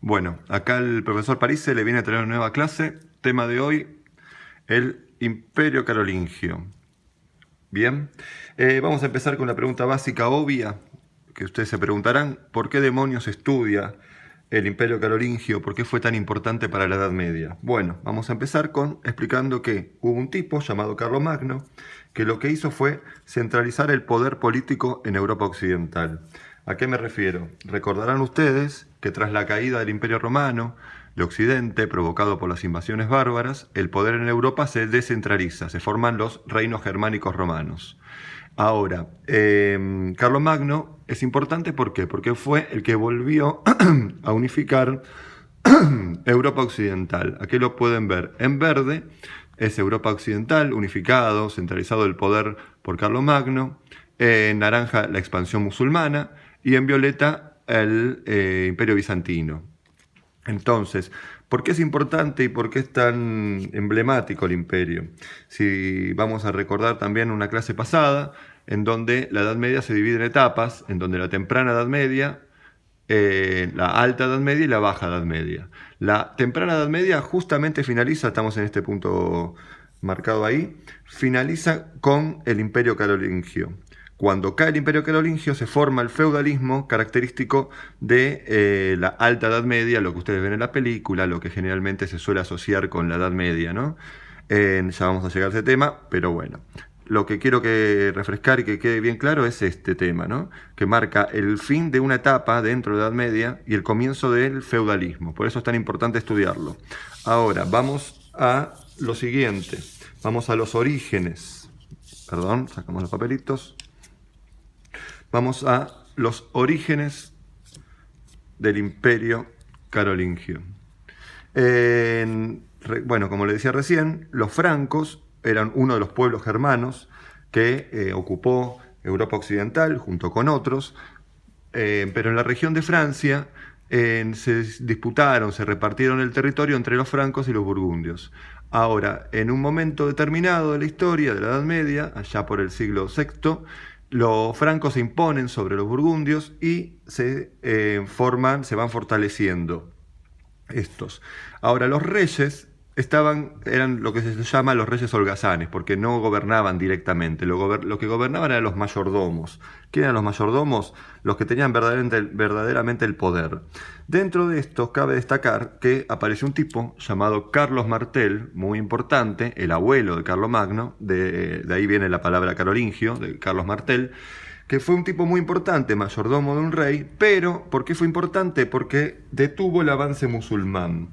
Bueno, acá el profesor Parise le viene a traer una nueva clase. Tema de hoy, el Imperio Carolingio. Bien, vamos a empezar con la pregunta básica obvia, que ustedes se preguntarán, ¿por qué demonios estudia el Imperio Carolingio? ¿Por qué fue tan importante para la Edad Media? Bueno, vamos a empezar explicando que hubo un tipo llamado Carlomagno, que lo que hizo fue centralizar el poder político en Europa Occidental. ¿A qué me refiero? Recordarán ustedes que tras la caída del Imperio Romano de Occidente, provocado por las invasiones bárbaras, el poder en Europa se descentraliza, se forman los reinos germánicos romanos. Ahora, Carlomagno es importante, ¿por qué? Porque fue el que volvió a unificar Europa Occidental. Aquí lo pueden ver. En verde es Europa Occidental, unificado, centralizado el poder por Carlomagno. En naranja la expansión musulmana y en violeta el Imperio Bizantino. Entonces, ¿por qué es importante y por qué es tan emblemático el imperio? Si vamos a recordar también una clase pasada, en donde la Edad Media se divide en etapas, en donde la temprana Edad Media, la alta Edad Media y la baja Edad Media. La temprana Edad Media justamente finaliza, estamos en este punto marcado ahí, finaliza con el Imperio Carolingio. Cuando cae el Imperio Carolingio se forma el feudalismo característico de la Alta Edad Media, lo que ustedes ven en la película, lo que generalmente se suele asociar con la Edad Media, ¿no? Ya vamos a llegar a ese tema, pero bueno. Lo que quiero que refrescar y que quede bien claro es este tema, ¿no? Que marca el fin de una etapa dentro de la Edad Media y el comienzo del feudalismo. Por eso es tan importante estudiarlo. Ahora, vamos a lo siguiente. Vamos a los orígenes. Perdón, sacamos los papelitos. Vamos a los orígenes del Imperio Carolingio. Bueno, como le decía recién, los francos eran uno de los pueblos germanos que ocupó Europa Occidental junto con otros, pero en la región de Francia se disputaron, se repartieron el territorio entre los francos y los burgundios. Ahora, en un momento determinado de la historia de la Edad Media, allá por el siglo VI, los francos se imponen sobre los burgundios y se van fortaleciendo estos. Ahora, los reyes eran lo que se llama los reyes holgazanes, porque no gobernaban directamente. Lo que gobernaban eran los mayordomos. ¿Quiénes eran los mayordomos? Los que tenían verdaderamente el poder. Dentro de esto cabe destacar que apareció un tipo llamado Carlos Martel, muy importante, el abuelo de Carlomagno, de ahí viene la palabra carolingio, de Carlos Martel, que fue un tipo muy importante, mayordomo de un rey, pero ¿por qué fue importante? Porque detuvo el avance musulmán.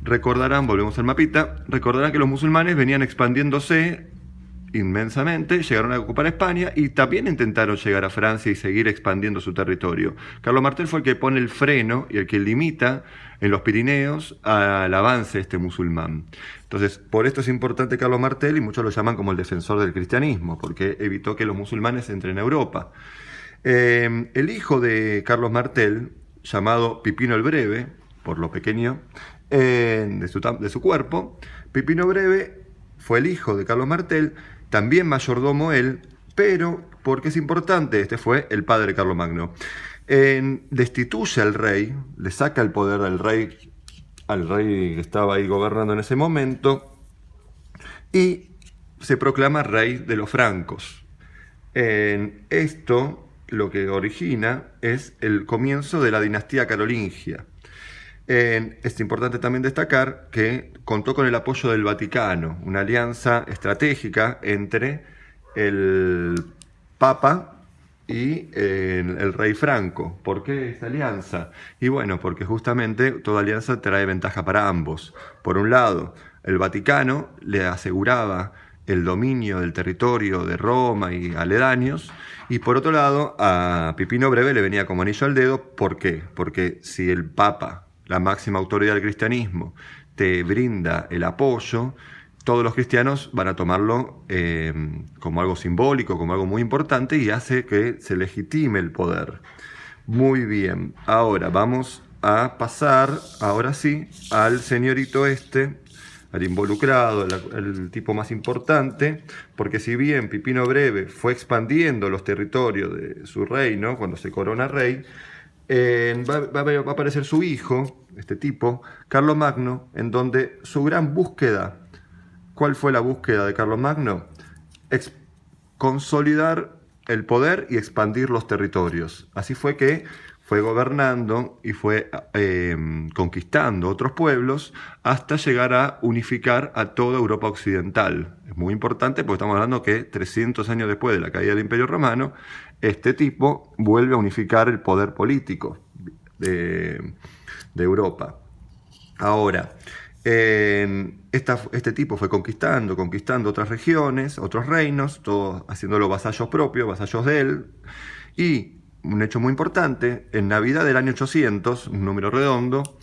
Recordarán, volvemos al mapita, recordarán que los musulmanes venían expandiéndose inmensamente, llegaron a ocupar España y también intentaron llegar a Francia y seguir expandiendo su territorio. Carlos Martel fue el que pone el freno y el que limita en los Pirineos al avance musulmán. Entonces, por esto es importante Carlos Martel y muchos lo llaman como el defensor del cristianismo, porque evitó que los musulmanes entren a Europa. El hijo de Carlos Martel, llamado Pipino el Breve, por lo pequeño de su cuerpo, Pipino Breve fue el hijo de Carlos Martel, también mayordomo él, pero porque es importante, este fue el padre de Carlomagno. Destituye al rey, le saca el poder al rey que estaba ahí gobernando en ese momento, y se proclama rey de los francos. Esto lo que origina es el comienzo de la dinastía carolingia. Es importante también destacar que contó con el apoyo del Vaticano, una alianza estratégica entre el Papa y el rey Franco. ¿Por qué esta alianza? Y bueno, porque justamente toda alianza trae ventaja para ambos. Por un lado, el Vaticano le aseguraba el dominio del territorio de Roma y aledaños, y por otro lado, a Pipino Breve le venía como anillo al dedo. ¿Por qué? Porque si el Papa, la máxima autoridad del cristianismo, te brinda el apoyo, todos los cristianos van a tomarlo como algo simbólico, como algo muy importante, y hace que se legitime el poder. Muy bien, ahora vamos a pasar, ahora sí, al señorito al involucrado, el tipo más importante, porque si bien Pipino Breve fue expandiendo los territorios de su reino cuando se corona rey, va a aparecer su hijo, este tipo, Carlomagno, en donde su gran búsqueda, ¿cuál fue la búsqueda de Carlomagno? Consolidar el poder y expandir los territorios. Así fue que fue gobernando y fue conquistando otros pueblos hasta llegar a unificar a toda Europa occidental. Es muy importante porque estamos hablando que 300 años después de la caída del Imperio Romano, este tipo vuelve a unificar el poder político de Europa. Ahora, este tipo fue conquistando otras regiones, otros reinos, todos haciéndolo vasallos propios, vasallos de él. Y un hecho muy importante, en Navidad del año 800, un número redondo,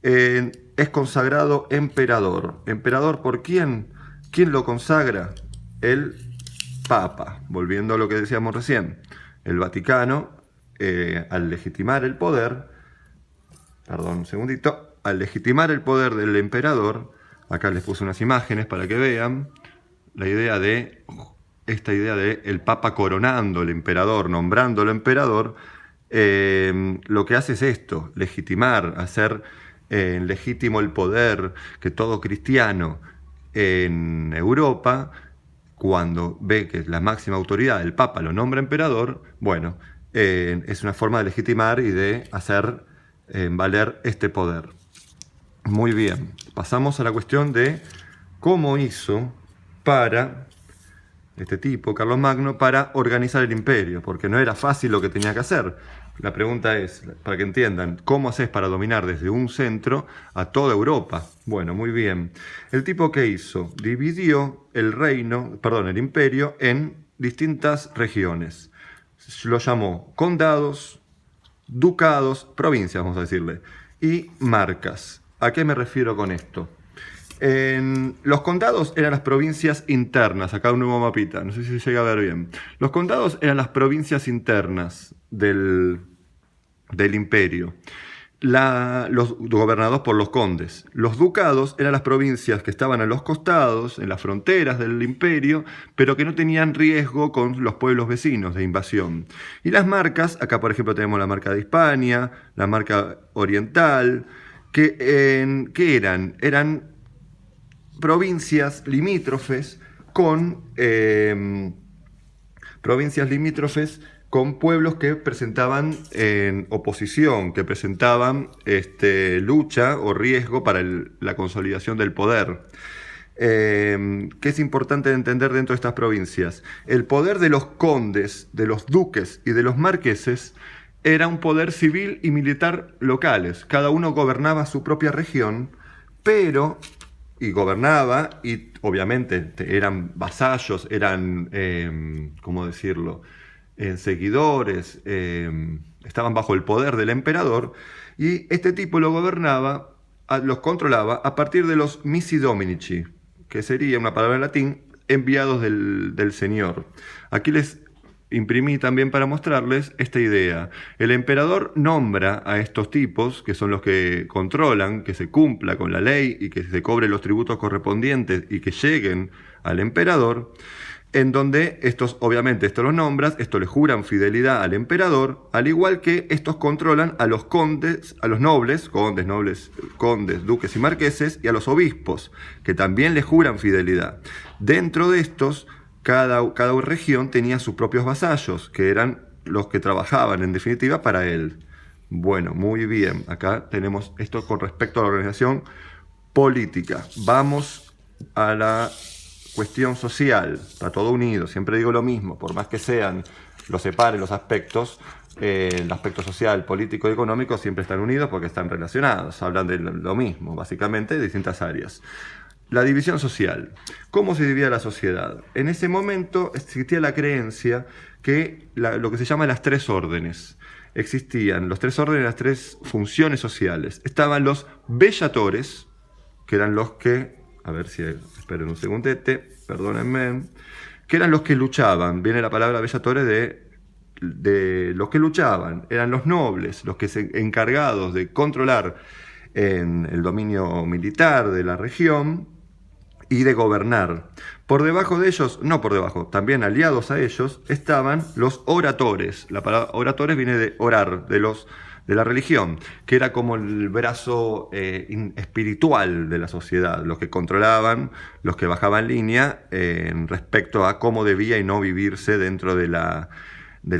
es consagrado emperador. ¿Emperador por quién? ¿Quién lo consagra? El Papa. Volviendo a lo que decíamos recién, el Vaticano, al legitimar el poder, perdón un segundito, al legitimar el poder del emperador, acá les puse unas imágenes para que vean, esta idea de el Papa coronando al emperador, nombrándolo emperador, lo que hace es esto, legitimar, hacer legítimo el poder, que todo cristiano en Europa, cuando ve que la máxima autoridad, el Papa, lo nombra emperador, bueno, es una forma de legitimar y de hacer valer este poder. Muy bien, pasamos a la cuestión de cómo hizo este tipo, Carlomagno, para organizar el imperio, porque no era fácil lo que tenía que hacer. La pregunta es, para que entiendan, ¿cómo haces para dominar desde un centro a toda Europa? Bueno, muy bien. El tipo que hizo, dividió el imperio en distintas regiones. Lo llamó condados, ducados, provincias, vamos a decirle, y marcas. ¿A qué me refiero con esto? Los condados eran las provincias internas, acá un nuevo mapita, no sé si se llega a ver bien. Los condados eran las provincias internas del imperio, los gobernados por los condes. Los ducados eran las provincias que estaban a los costados, en las fronteras del imperio, pero que no tenían riesgo con los pueblos vecinos de invasión. Y las marcas, acá por ejemplo tenemos la marca de Hispania, la marca oriental, que eran provincias limítrofes con pueblos que presentaban oposición, que presentaban lucha o riesgo para la consolidación del poder. ¿Qué es importante entender dentro de estas provincias? El poder de los condes, de los duques y de los marqueses era un poder civil y militar locales. Cada uno gobernaba su propia región, y obviamente eran vasallos, eran, ¿cómo decirlo?, seguidores, estaban bajo el poder del emperador, y este tipo los controlaba a partir de los missi dominici, que sería una palabra en latín, enviados del Señor. Aquí les imprimí también para mostrarles esta idea. El emperador nombra a estos tipos, que son los que controlan, que se cumpla con la ley y que se cobren los tributos correspondientes y que lleguen al emperador, en donde estos los nombras, estos le juran fidelidad al emperador, al igual que estos controlan a los condes, a los nobles, condes, duques y marqueses, y a los obispos, que también le juran fidelidad. Dentro de estos, cada región tenía sus propios vasallos, que eran los que trabajaban en definitiva para él. Bueno, muy bien, acá tenemos esto con respecto a la organización política. Vamos a la cuestión social, está todo unido, siempre digo lo mismo, por más que los separen los aspectos, el aspecto social, político y económico siempre están unidos porque están relacionados, hablan de lo mismo, básicamente de distintas áreas. La división social. ¿Cómo se dividía la sociedad? En ese momento existía la creencia que lo que se llama las tres órdenes. Existían los tres órdenes, las tres funciones sociales. Estaban los bellatores, que eran los que, esperen un segundete, perdónenme, que eran los que luchaban. Viene la palabra bellatores de los que luchaban. Eran los nobles, los que se encargados de controlar en el dominio militar de la región y de gobernar. Por debajo de ellos, también aliados a ellos, estaban los oratores. La palabra oratores viene de orar, de de la religión, que era como el brazo espiritual de la sociedad, los que controlaban, los que bajaban línea respecto a cómo debía y no vivirse dentro de la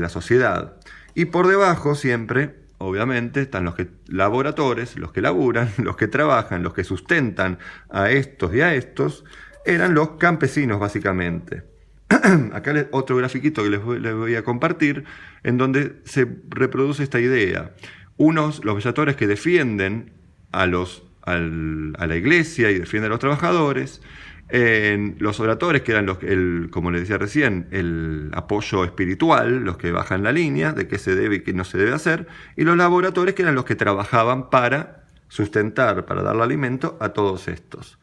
sociedad. Y por debajo siempre, obviamente, están los laboradores, los que laburan, los que trabajan, los que sustentan a estos y a estos, eran los campesinos básicamente. Acá otro grafiquito que les voy a compartir, en donde se reproduce esta idea. Los bellatores que defienden a la iglesia y defienden a los trabajadores, los oradores que eran como les decía recién, el apoyo espiritual, los que bajan la línea de qué se debe y qué no se debe hacer, y los laboradores que eran los que trabajaban para sustentar, para darle alimento a todos estos.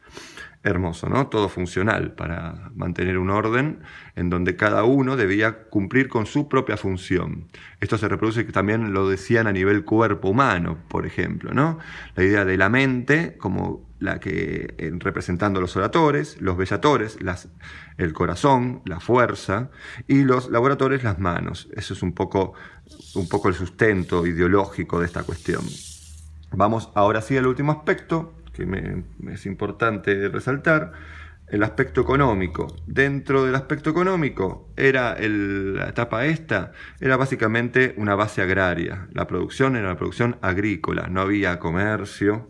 Hermoso, ¿no? Todo funcional para mantener un orden en donde cada uno debía cumplir con su propia función. Esto se reproduce, que también lo decían a nivel cuerpo humano, por ejemplo, ¿no? La idea de la mente como la que representando los oradores, los bellatores, el corazón, la fuerza, y los laboradores, las manos. Eso es un poco el sustento ideológico de esta cuestión. Vamos ahora sí al último aspecto, que es importante resaltar, el aspecto económico. Dentro del aspecto económico, la etapa esta era básicamente una base agraria. La producción era la producción agrícola, no había comercio,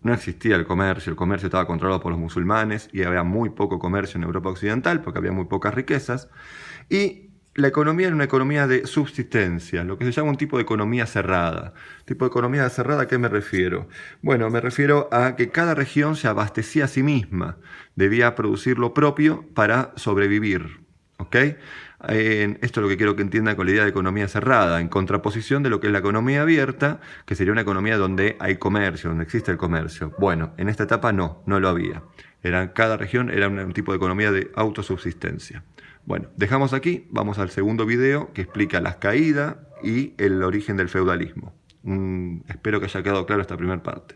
no existía el comercio estaba controlado por los musulmanes y había muy poco comercio en Europa Occidental porque había muy pocas riquezas. Y la economía era una economía de subsistencia, lo que se llama un tipo de economía cerrada. ¿Tipo de economía cerrada a qué me refiero? Bueno, me refiero a que cada región se abastecía a sí misma, debía producir lo propio para sobrevivir. ¿Ok? Esto es lo que quiero que entiendan con la idea de economía cerrada, en contraposición de lo que es la economía abierta, que sería una economía donde hay comercio, donde existe el comercio. Bueno, en esta etapa no lo había. Cada región era un tipo de economía de autosubsistencia. Bueno, dejamos aquí, vamos al segundo video que explica las caídas y el origen del feudalismo. Espero que haya quedado claro esta primera parte.